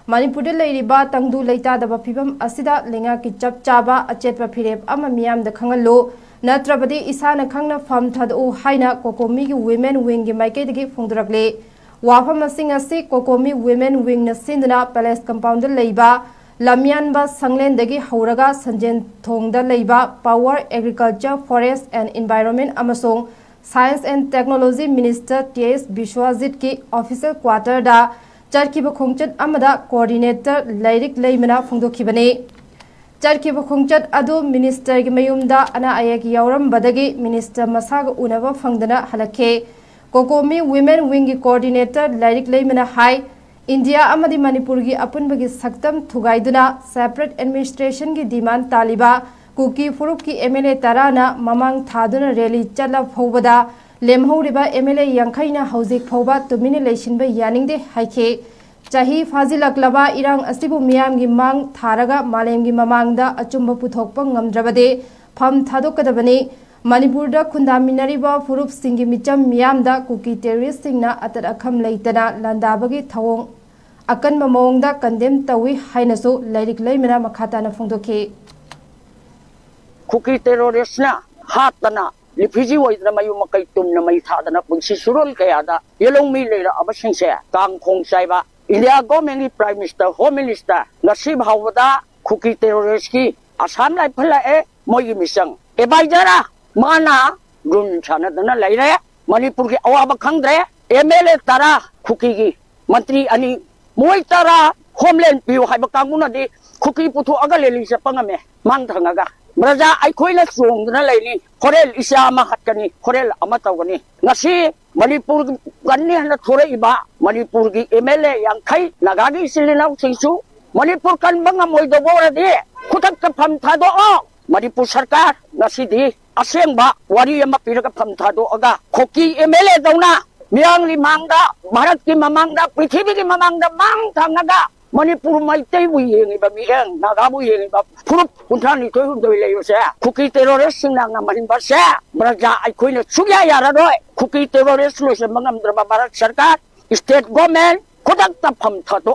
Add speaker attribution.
Speaker 1: मणिपुर लेरिबा तंगदु लेतादबा फिबम असिदा लेंगा की चप चाबा अचेतबा फिरेप अमा मियामदा खंगलो नत्रबदी इसाना खंगना फम थदो हाइना कोकोमी की वुमेन विंग की माइकेदगी फोंदरकले वाफम असिंग असि कोकोमी वुमेन विंग न सिंदना पैलेस कंपाउंड लेबा लमियानबा संगलेंदगी हौरगा संजेन थोंगदा लेबा power agriculture forest and environment अमसोंग science and technology minister TS Biswajit की ऑफिशियल क्वार्टर दा चरखिब खोंगचत अमदा कोऑर्डिनेटर लाइरिक लेमना फोंदोखिबने चरखिब खोंगचत अदु मिनिस्टर की मयुमदा अना आयक यावरमबदगी मिनिस्टर मसाग उनबा फंगदना हलखे कोकोमी वुमेन विंग की कोऑर्डिनेटर लाइरिक लेमना हाई इंडिया अमदी मणिपुर की अपुनबगी सक्तम थुगाइदुना सेपरेट एडमिनिस्ट्रेशन की डिमांड तालिबा कुकी फुरुप की एमएलए तराना ममांग थादुना रैली चला फौबदा लेमहौरिबा एमएलए यांखैना हौजिक फौबा तुमिने लेसिनबा यानिंगदे हाइखे चाही फाजिलकलबा इरांग असिबु मियामगी मांग थारगा मालेमगी ममांगदा अचुंबा पुथोकपा ngamdrabade फम थादोकदबने मणिपुरदा खुंदामिनरिबा फुरुप सिंगी मिचम मियामदा कुकी टेररिस्ट सिंगना अतर अखम लेतना लंदाबगी थवोंग अकनबा मओंगदा कंडेम तवी हाइनसो लाइरिक लेमना मखाताना फोंदोखे
Speaker 2: कुकी टेररिस्टना हातना लिफिजी वैद्र मयु मकई तुमना मई थादना पुंसी सुरुल कयादा येलोंग मी लेरा अबसिंगसे कांग खोंगसाइबा इंडिया गवर्नमेंट की प्राइम मिनिस्टर होम मिनिस्टर नसी भावदा कुकी टेररिस्ट की आसाम लाई फलाए मोई मिसंग एबाइजरा माना रुन छानदना लेरे मणिपुर की अवाब खंगद्रे एमएलए तरा कुकी की मंत्री अनि मोई तरा होमलैंड पियो हाइबा कांगुनादि कुकी पुथु अगलेली से पंगमे मांग थंगागा ब्रजा अखोइना सोंगदना लेनी होरेल इसा हटकनी होरेल तौगनी मणिपुर गन्नी हन थोरइबा मणिपुर की एमएलए यांखै नागागी सिलिनाउ सिंसु मणिपुर कनबंगा मोइदोबोरदि खुथक फम थादो मणिपुर सरकार नसीदी असेंबा वारी अमा पिरगा फम थादो अगा खोकी एमएलए दौना मियांगली मांगदा भारत की ममांगदा पृथ्वी की ममांगदा मांग थांगागा मणिपुर मैतै बुयेंगिबा मिहें नागाबु येंगिबा फुरुप कुंथानि थोय हुंदोय लेयोसे कुकी टेररिस्ट सिंगना मरिनबासे ब्रजा अखोइना सुया यारादोय कुकी टेररिस्ट लोसे मंगमद्रबा भारत सरकार स्टेट गवर्नमेंट खुदक फम थादो